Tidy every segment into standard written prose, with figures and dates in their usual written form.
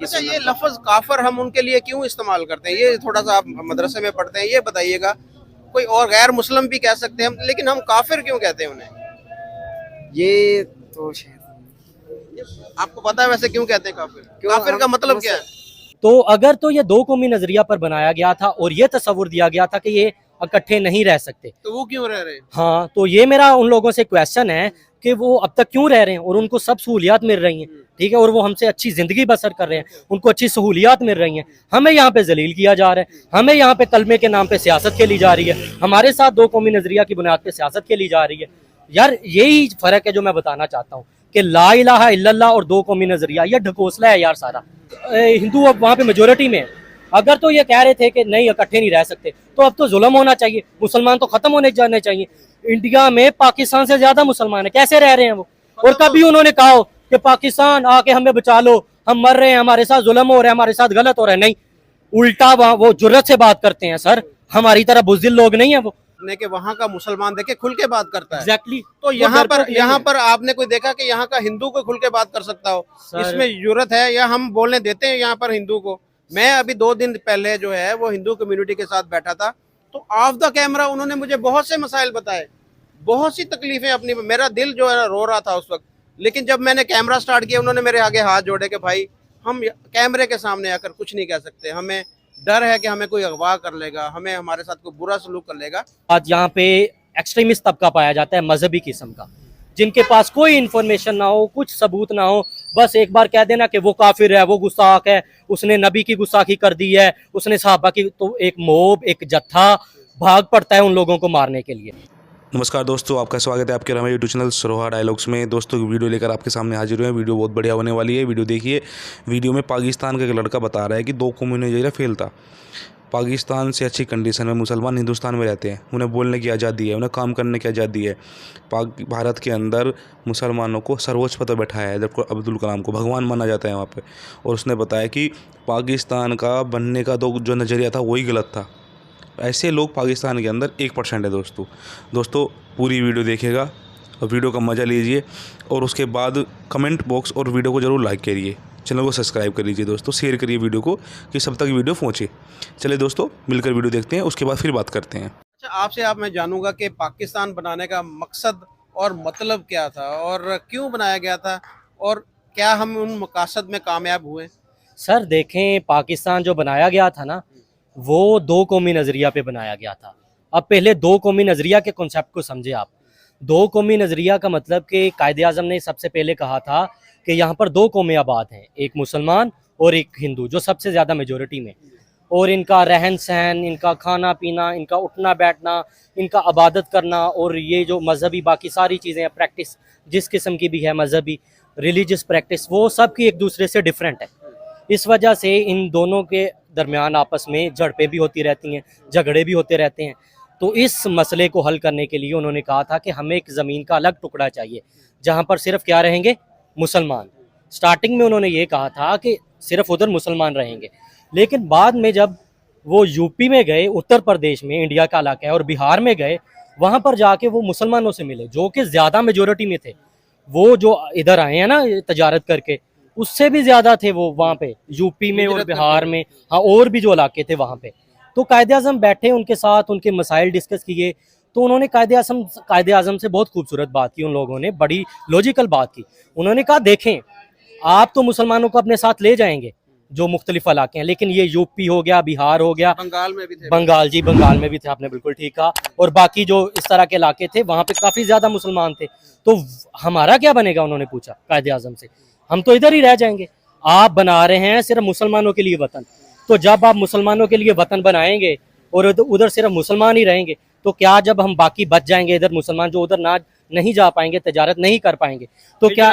अच्छा, ये लफ्ज काफर हम उनके लिए क्यों इस्तेमाल करते हैं? ये थोड़ा सा आप मदरसे में पढ़ते हैं, ये बताइएगा। कोई और गैर मुस्लिम भी कह सकते हैं हम, लेकिन हम काफिर क्यों कहते हैं उन्हें? ये तो आपको पता है वैसे क्यों कहते हैं काफिर? क्यों काफिर का मतलब क्या है? तो अगर तो ये दो कौमी नजरिया पर बनाया गया था और ये तस्वुर दिया गया था कि ये इकट्ठे नहीं रह सकते, तो वो क्यों रह रहे हैं? हाँ, तो ये मेरा उन लोगों से क्वेश्चन है कि वो अब तक क्यों रह रहे हैं और उनको सब सहूलियात मिल रही हैं, ठीक है, और वो हमसे अच्छी जिंदगी बसर कर रहे हैं, उनको अच्छी सहूलियात मिल रही हैं। हमें यहाँ पे जलील किया जा रहा है, हमें यहाँ पे कलमे के नाम पे सियासत खेली जा रही है, हमारे साथ दो कौमी नजरिया की बुनियाद पे सियासत खेली जा रही है। यार यही फर्क है जो मैं बताना चाहता हूँ कि ला इलाहा इल्लल्लाह और दो कौमी नजरिया, ये ढकोसला है यार सारा। हिंदू अब वहाँ पे मेजोरिटी में है। अगर तो ये कह रहे थे कि नहीं इकट्ठे नहीं रह सकते, तो अब तो जुल्म होना चाहिए, मुसलमान तो खत्म होने जाने चाहिए। इंडिया में पाकिस्तान से ज्यादा मुसलमान है, कैसे रह रहे हैं वो? और कभी उन्होंने कहा हो कि पाकिस्तान आके हमें बचा लो, हम मर रहे हैं, हमारे साथ जुल्म हो रहा है, हमारे साथ गलत हो रहा है? नहीं, उल्टा वो जुर्रत से बात करते हैं सर, हमारी तरह बुज़दिल लोग नहीं है वो। कि वहाँ का मुसलमान देखे खुल के बात करता है। एग्जैक्टली। तो यहाँ पर आपने कोई देखा कि यहाँ का हिंदू को खुल के बात कर सकता हो? इसमें जरूरत है या हम बोलने देते हैं यहाँ पर हिंदू को? मैं अभी 2 दिन पहले जो है वो हिंदू कम्युनिटी के साथ बैठा था, तो ऑफ द कैमरा उन्होंने मुझे बहुत से मसाइल बताए, बहुत सी तकलीफें अपनी। मेरा दिल जो है रो रहा था उस वक्त, लेकिन जब मैंने कैमरा स्टार्ट किया उन्होंने मेरे आगे हाथ जोड़े कि भाई हम कैमरे के सामने आकर कुछ नहीं कह सकते, हमें डर है कि हमें कोई अगवा कर लेगा, हमें हमारे साथ कोई बुरा सलूक कर लेगा। आज यहाँ पे एक्सट्रीमिस्ट तबका पाया जाता है मजहबी किस्म का, जिनके पास कोई इन्फॉर्मेशन ना हो, कुछ सबूत ना हो, बस एक बार कह देना कि वो काफिर है, वो गुस्ताख है, उसने नबी की गुस्ताखी कर दी है, उसने सहाबा की, तो एक मोब, एक जत्था भाग पड़ता है उन लोगों को मारने के लिए। नमस्कार दोस्तों, आपका स्वागत है आपके हमारे यूट्यूब चैनल सरोहा डायलॉग्स में। दोस्तों वीडियो लेकर आपके सामने हाजिर हुए हैं। वीडियो बहुत बढ़िया होने वाली है, वीडियो देखिए। वीडियो में पाकिस्तान का एक लड़का बता रहा है कि दो कौमी नजरिया फेल था। पाकिस्तान से अच्छी कंडीशन में मुसलमान हिंदुस्तान में रहते हैं, उन्हें बोलने की आज़ादी है, उन्हें काम करने की आज़ादी है। भारत के अंदर मुसलमानों को सर्वोच्च पद पर बैठाया है, जबकि अब्दुल कलाम को भगवान माना जाता है वहाँ पे। और उसने बताया कि पाकिस्तान का बनने का जो नज़रिया था वही गलत था। ऐसे लोग पाकिस्तान के अंदर 1% है दोस्तों पूरी वीडियो देखिएगा और वीडियो का मज़ा लीजिए, और उसके बाद कमेंट बॉक्स और वीडियो को ज़रूर लाइक करिए, चैनल को सब्सक्राइब कर लीजिए दोस्तों, शेयर करिए वीडियो को कि सब तक वीडियो पहुँचे। चलिए दोस्तों मिलकर वीडियो देखते हैं, उसके बाद फिर बात करते हैं। अच्छा, आपसे मैं जानूंगा कि पाकिस्तान बनाने का मकसद और मतलब क्या था और क्यों बनाया गया था, और क्या हम उन मकसद में कामयाब हुए? सर देखें, पाकिस्तान जो बनाया गया था ना, वो दो कौमी नज़रिया पे बनाया गया था। अब पहले दो कौमी नज़रिया के कॉन्सेप्ट को समझे आप। दो कौमी नज़रिया का मतलब कि कायदे आज़म ने सबसे पहले कहा था कि यहाँ पर दो कौमें आबाद हैं, एक मुसलमान और एक हिंदू, जो सबसे ज़्यादा मेजोरिटी में, और इनका रहन सहन, इनका खाना पीना, इनका उठना बैठना, इनका इबादत करना, और ये जो मजहबी बाकी सारी चीज़ें हैं, प्रैक्टिस जिस किस्म की भी है, मजहबी रिलीजियस प्रैक्टिस, वो सब की एक दूसरे से डिफरेंट है। इस वजह से इन दोनों के दरमियान आपस में झड़पें भी होती रहती हैं, झगड़े भी होते रहते हैं। तो इस मसले को हल करने के लिए उन्होंने कहा था कि हमें एक ज़मीन का अलग टुकड़ा चाहिए जहाँ पर सिर्फ क्या रहेंगे, मुसलमान। स्टार्टिंग में उन्होंने ये कहा था कि सिर्फ उधर मुसलमान रहेंगे, लेकिन बाद में जब वो यूपी में गए, उत्तर प्रदेश में इंडिया का इलाका है, और बिहार में गए, वहाँ पर जाके वो मुसलमानों से मिले जो कि ज़्यादा मेजोरिटी में थे। वो जो इधर आए हैं ना तजारत करके, उससे भी ज्यादा थे वो वहाँ पे यूपी में और बिहार में, हाँ, और भी जो इलाके थे वहाँ पे। तो कायदे आज़म बैठे, उनके साथ उनके मसाइल डिस्कस किए, तो उन्होंने कायदे आज़म से बहुत खूबसूरत बात की, उन लोगों ने बड़ी लॉजिकल बात की। उन्होंने कहा देखें, आप तो मुसलमानों को अपने साथ ले जाएंगे जो मुख्तलिफ इलाके हैं, लेकिन ये यूपी हो गया, बिहार हो गया, बंगाल में भी थे, बंगाल में भी थे, आपने बिल्कुल ठीक कहा, और बाकी जो इस तरह के इलाके थे वहाँ पे काफ़ी ज़्यादा मुसलमान थे। तो हमारा क्या बनेगा, उन्होंने पूछा कायदे आज़म से। हम तो इधर ही रह जाएंगे, आप बना रहे हैं सिर्फ मुसलमानों के लिए वतन, तो जब आप मुसलमानों के लिए वतन बनाएंगे और उधर सिर्फ मुसलमान ही रहेंगे, तो क्या जब हम बाकी बच जाएंगे इधर मुसलमान जो उधर ना नहीं जा पाएंगे, तजारत नहीं कर पाएंगे, तो क्या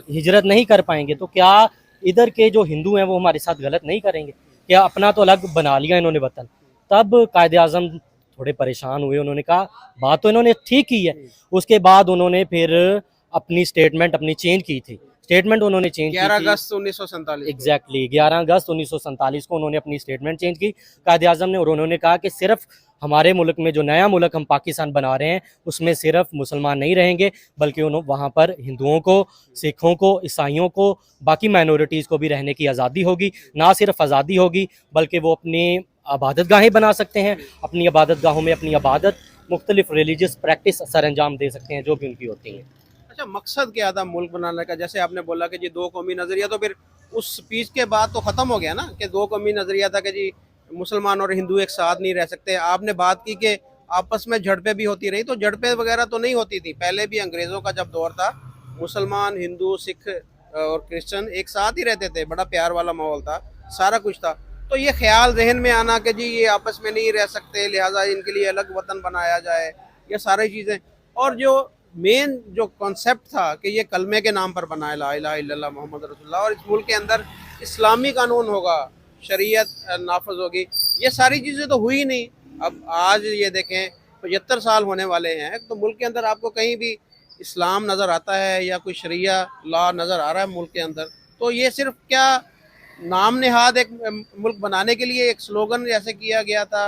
हिजरत नहीं कर पाएंगे, तो क्या इधर के जो हिंदू हैं वो हमारे साथ गलत नहीं करेंगे? क्या अपना तो अलग बना लिया इन्होंने वतन। तब कायदे आज़म थोड़े परेशान हुए, उन्होंने कहा बात तो इन्होंने ठीक की है। उसके बाद उन्होंने फिर अपनी स्टेटमेंट अपनी चेंज की थी। स्टेटमेंट उन्होंने चेंज 11 अगस्त 1947 एग्जैक्टली 11 अगस्त 1947 को उन्होंने अपनी स्टेटमेंट चेंज की कायदे आज़म ने, और उन्होंने कहा कि सिर्फ हमारे मुल्क में जो नया मुल्क हम पाकिस्तान बना रहे हैं उसमें सिर्फ मुसलमान नहीं रहेंगे, बल्कि वहाँ पर हिंदुओं को, सिखों को, ईसाइयों को, बाकी माइनॉरिटीज़ को भी रहने की आज़ादी होगी। ना सिर्फ आज़ादी होगी बल्कि वो अपनी इबादत गाहें बना सकते हैं, अपनी इबादत गाहों में अपनी इबादत, मुख्तलिफ रिलीजियस प्रैक्टिस सर अंजाम दे सकते हैं जो भी उनकी होती हैं। अच्छा, मकसद क्या था मुल्क बनाने का? जैसे आपने बोला कि जी दो कौमी नज़रिया, तो फिर उस स्पीच के बाद तो ख़त्म हो गया ना कि दो कौमी नज़रिया था कि जी मुसलमान और हिंदू एक साथ नहीं रह सकते। आपने बात की कि आपस में झड़पें भी होती रही, तो झड़पें वगैरह तो नहीं होती थी पहले भी। अंग्रेज़ों का जब दौर था, मुसलमान, हिंदू, सिख और क्रिश्चियन एक साथ ही रहते थे, बड़ा प्यार वाला माहौल था, सारा कुछ था। तो ये ख्याल जहन में आना कि जी ये आपस में नहीं रह सकते, लिहाजा इनके लिए अलग वतन बनाया जाए, ये सारी चीज़ें। और जो मेन जो कॉन्सेप्ट था कि ये कलमे के नाम पर बनाया, ला इलाहा इल्लल्लाह मोहम्मद रसूलुल्लाह, और इस मुल्क के अंदर इस्लामी कानून होगा, शरीयत नाफज होगी, ये सारी चीज़ें तो हुई नहीं। अब आज ये देखें 75 साल होने वाले हैं, तो मुल्क के अंदर आपको कहीं भी इस्लाम नज़र आता है या कोई शरिया लॉ नज़र आ रहा है मुल्क के अंदर? तो ये सिर्फ क्या नाम नेहाद एक मुल्क बनाने के लिए एक स्लोगन जैसे किया गया था,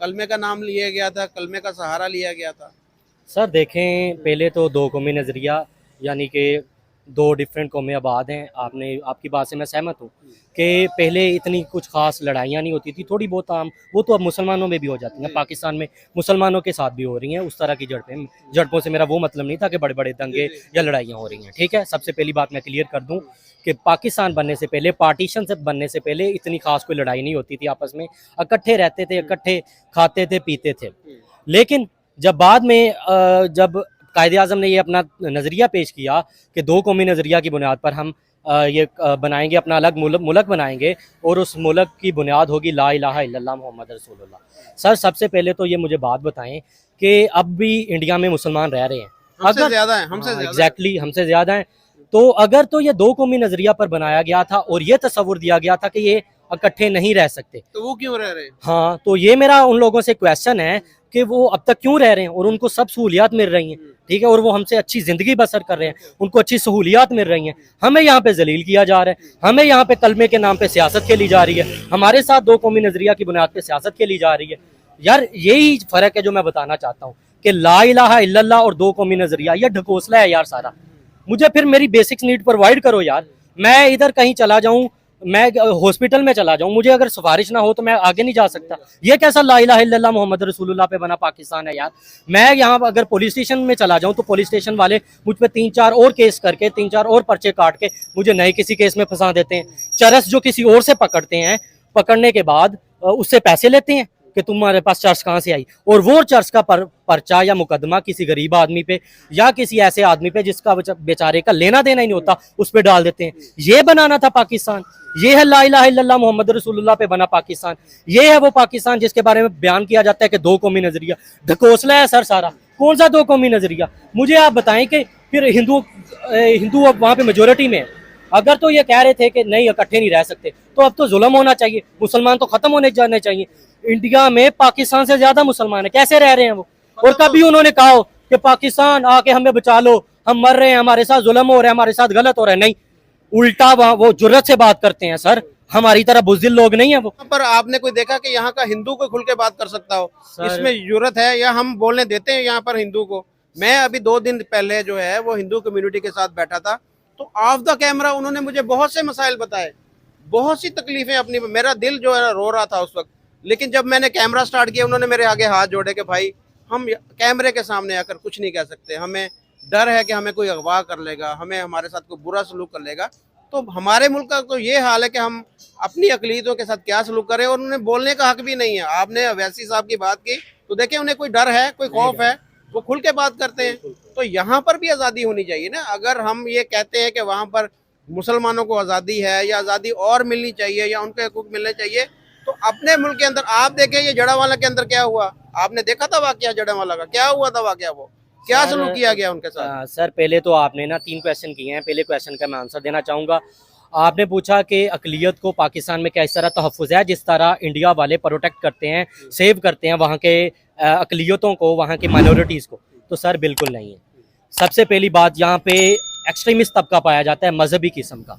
कलमे का नाम लिया गया था, कलमे का सहारा लिया गया था? सर देखें, पहले तो दो कौमी नज़रिया यानी कि दो डिफरेंट कौमें आबाद हैं। आपकी बात से मैं सहमत हूँ कि पहले इतनी कुछ खास लड़ाइयाँ नहीं होती थी, थोड़ी बहुत आम, वो तो अब मुसलमानों में भी हो जाती हैं। पाकिस्तान में मुसलमानों के साथ भी हो रही हैं उस तरह की झड़पों से मेरा वो मतलब नहीं था कि बड़े बड़े दंगे या लड़ाइयाँ हो रही हैं। ठीक है, सबसे पहली बात मैं क्लियर कर दूँ कि पाकिस्तान बनने से पहले, पार्टीशन से बनने से पहले इतनी खास कोई लड़ाई नहीं होती थी आपस में, इकट्ठे रहते थे, इकट्ठे खाते थे, पीते थे। लेकिन जब बाद में जब कायदे-आज़म ने ये अपना नज़रिया पेश किया कि दो कौमी नज़रिया की बुनियाद पर हम ये बनाएंगे, अपना अलग मुल्क बनाएंगे और उस मुल्क की बुनियाद होगी ला इलाहा इल्लल्लाह मोहम्मद रसूलुल्लाह। सर सबसे पहले तो ये मुझे बात बताएं कि अब भी इंडिया में मुसलमान रह रहे हैं, हमसे ज़्यादा है, हमसे ज़्यादा। एग्जैक्टली हमसे ज़्यादा हैं। तो अगर तो ये दो कौमी नज़रिया पर बनाया गया था और ये तस्वुर दिया गया था कि ये इकट्ठे नहीं रह सकते, तो वो क्यों रह रहे हैं? हाँ, तो ये मेरा उन लोगों से क्वेश्चन है कि वो अब तक क्यों रह रहे हैं और उनको सब सहूलियात मिल रही हैं, ठीक है, और वो हमसे अच्छी ज़िंदगी बसर कर रहे हैं, उनको अच्छी सहूलियात मिल रही हैं। हमें यहाँ पे जलील किया जा रहा है, हमें यहाँ पे कलमे के नाम पे सियासत खेली जा रही है, हमारे साथ दो कौमी नज़रिया की बुनियाद पे सियासत खेली जा रही है। यार यही फ़र्क है जो मैं बताना चाहता हूँ कि ला इलाहा इल्लल्लाह और दो कौमी नज़रिया, यह ढकोसला है यार सारा। मुझे फिर मेरी बेसिक्स नीड प्रोवाइड करो यार। मैं इधर कहीं चला जाऊँ, मैं हॉस्पिटल में चला जाऊं, मुझे अगर सिफारिश ना हो तो मैं आगे नहीं जा सकता। ये कैसा ला इलाहा इल्लल्लाह मोहम्मद रसूलुल्लाह पे बना पाकिस्तान है यार। मैं यहाँ अगर पुलिस स्टेशन में चला जाऊं तो पुलिस स्टेशन वाले मुझ पे 3-4 और केस करके, 3-4 और पर्चे काट के मुझे नए किसी केस में फंसा देते हैं। चरस जो किसी और से पकड़ते हैं, पकड़ने के बाद उससे पैसे लेते हैं कि तुम्हारे पास चर्च कहाँ से आई, और वो चर्च का पर्चा या मुकदमा किसी गरीब आदमी पे या किसी ऐसे आदमी पे जिसका बेचारे का लेना देना ही नहीं होता उस पे डाल देते हैं। ये बनाना था पाकिस्तान, ये है ला इलाहा इल्लल्लाह मोहम्मद रसूलुल्लाह पे बना पाकिस्तान। ये है वो पाकिस्तान जिसके बारे में बयान किया जाता है कि दो कौमी नजरिया। ढकोसला है सर सारा। कौन सा दो कौमी नजरिया? मुझे आप बताएं कि फिर हिंदू अब वहाँ पे मेजोरिटी में है। अगर तो ये कह रहे थे कि नहीं इकट्ठे नहीं रह सकते, तो अब तो जुल्म होना चाहिए, मुसलमान तो खत्म होने जाने चाहिए। इंडिया में पाकिस्तान से ज्यादा मुसलमान है, कैसे रह रहे हैं वो? और कभी उन्होंने कहा हो कि पाकिस्तान आके हमें बचा लो, हम मर रहे हैं, हमारे साथ जुल्म हो रहा है, हमारे साथ गलत हो रहा है? नहीं, उल्टा वो जुर्रत से बात करते हैं सर, हमारी तरह बुज़दिल लोग नहीं है वो। पर आपने कोई देखा कि यहाँ का हिंदू कोई खुल के बात कर सकता हो? इसमें जरूरत है या हम बोलने देते हैं यहाँ पर हिंदू को? मैं अभी 2 दिन पहले जो है वो हिंदू कम्युनिटी के साथ बैठा था, तो ऑफ द कैमरा उन्होंने मुझे बहुत से मसाइल बताए, बहुत सी तकलीफें अपनी। मेरा दिल जो है रो रहा था उस वक्त, लेकिन जब मैंने कैमरा स्टार्ट किया उन्होंने मेरे आगे हाथ जोड़े कि भाई हम कैमरे के सामने आकर कुछ नहीं कह सकते, हमें डर है कि हमें कोई अगवा कर लेगा, हमें हमारे साथ कोई बुरा सलूक कर लेगा। तो हमारे मुल्क का तो ये हाल है कि हम अपनी अकलीतों के साथ क्या सलूक करें, और उन्हें बोलने का हक भी नहीं है। आपने अवैसी साहब की बात की तो देखिए उन्हें कोई डर है, कोई खौफ है, वो खुल के बात करते हैं। तो यहाँ पर भी आज़ादी होनी चाहिए ना। अगर हम ये कहते हैं कि वहाँ पर मुसलमानों को आज़ादी है या आज़ादी और मिलनी चाहिए या उनके हकूक मिलने चाहिए, तो अपने मुल्क के अंदर आप देखें ये जड़ावाला के अंदर क्या हुआ। आपने देखा था वाकया जड़ावाला का, क्या हुआ था वाकया, वो क्या सलूक किया गया उनके साथ? सर पहले तो आपने ना 3 क्वेश्चन किए हैं, पहले क्वेश्चन का मैं आंसर देना चाहूँगा। आपने पूछा कि अकलियत को पाकिस्तान में क्या इस तरह तहफ़्फ़ुज़ है जिस तरह इंडिया वाले प्रोटेक्ट करते हैं, सेव करते हैं वहाँ के अकलियतों को, वहाँ के माइनॉरिटीज़ को? तो सर बिल्कुल नहीं है। सबसे पहली बात, यहाँ पे एक्सट्रीमिस्ट तबका पाया जाता है मजहबी किस्म का,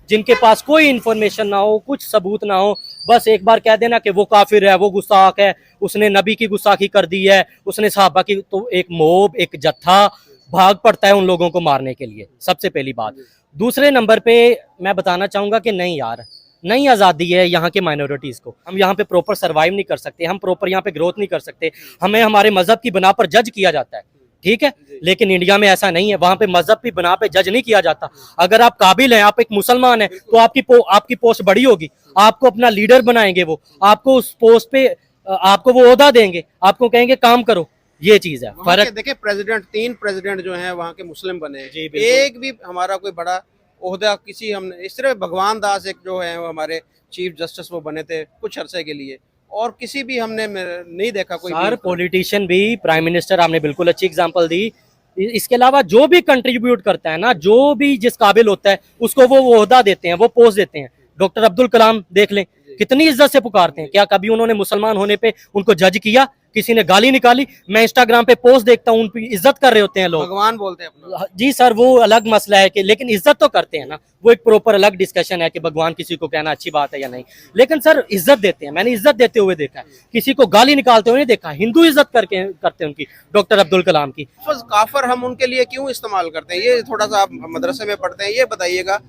जिनके पास कोई इन्फॉर्मेशन ना हो, कुछ सबूत ना हो, बस एक बार कह देना कि वो काफिर है, वो गुस्ताख है, उसने नबी की गुस्ताखी कर दी है, उसने सहाबा की, तो एक मोब, एक जत्था भाग पड़ता है उन लोगों को मारने के लिए, सबसे पहली बात। दूसरे नंबर पे मैं बताना चाहूंगा कि नहीं यार, नई आज़ादी है यहाँ के माइनॉरिटीज़ को, हम यहाँ पे प्रॉपर सर्वाइव नहीं कर सकते, हम प्रॉपर यहाँ पे ग्रोथ नहीं कर सकते, हमें हमारे मजहब की बना पर जज किया जाता है, ठीक है। लेकिन इंडिया में ऐसा नहीं है, वहां पे मजहब की बना पे जज नहीं किया जाता। अगर आप काबिल हैं, आप एक मुसलमान हैं, तो आपकी पोस्ट बड़ी होगी, आपको अपना लीडर बनाएंगे, वो आपको उस पोस्ट पे आपको वो ओहदा देंगे, आपको कहेंगे काम करो, ये चीज है फर्क। देखिए प्रेसिडेंट, 3 प्रेसिडेंट जो हैं वहाँ के मुस्लिम बने हैं, जी, बिल्कुल। एक भी हमारा कोई बड़ा ओहदा किसी हमने, इस तरह भगवान दास एक जो है वो हमारे चीफ जस्टिस वो बने थे कुछ अरसे के लिए, और किसी भी हमने नहीं देखा कोई सर भी। पॉलिटिशियन भी, प्राइम मिनिस्टर आपने बिल्कुल अच्छी एग्जांपल दी। इसके अलावा जो भी कंट्रीब्यूट करता है ना, जो भी जिस काबिल होता है उसको वो ओहदा देते हैं, वो पोस्ट देते हैं। डॉक्टर अब्दुल कलाम देख लें, कितनी इज्जत से पुकारते हैं, क्या कभी उन्होंने मुसलमान होने पे उनको जज किया, किसी ने गाली निकाली? मैं इंस्टाग्राम पे पोस्ट देखता हूँ, उन पे इज्जत कर रहे होते हैं लोग, भगवान बोलते हैं अपना। जी सर, वो अलग मसला है कि, लेकिन इज्जत तो करते हैं ना, वो एक प्रॉपर अलग डिस्कशन है कि भगवान किसी को कहना अच्छी बात है या नहीं, लेकिन सर इज्जत देते हैं, मैंने इज्जत देते हुए देखा है, किसी को गाली निकालते हुए नहीं देखा। हिंदू इज्जत करके करते हैं उनकी, डॉक्टर अब्दुल कलाम की। लफ्ज़ काफिर हम उनके लिए क्यों इस्तेमाल करते हैं, ये थोड़ा सा आप मदरसे में पढ़ते हैं, ये बताइएगा।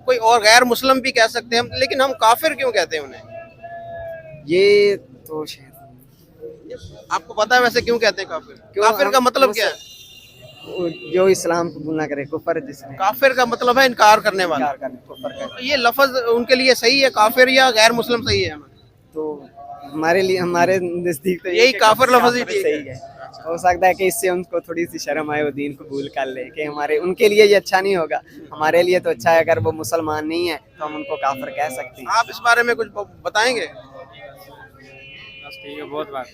कोई और गैर मुस्लिम भी कह सकते हैं हम, लेकिन हम काफिर क्यों कहते हैं उन्हें? ये तो शायद आपको पता है वैसे क्यों कहते हैं काफिर? काफिर का मतलब क्या है? जो इस्लाम कबूल ना करे, कुफर जिसने काफिर का मतलब है इनकार करने वाला। इनकार करने, कुफर का। तो ये लफ्ज उनके लिए सही है काफिर, या गैर मुस्लिम सही है? तो हमारे लिए, हमारे नजदीक तो यही काफिर लफ्ज ही काफिर ठीक सही है। हो सकता है कि इससे उनको थोड़ी सी शर्म आए, वो दीन कबूल कर ले कि हमारे, उनके लिए ये अच्छा नहीं होगा, हमारे लिए तो अच्छा है। अगर वो मुसलमान नहीं है तो हम उनको काफिर कह सकते हैं। आप इस बारे में कुछ बताएंगे? ठीक है, बहुत बात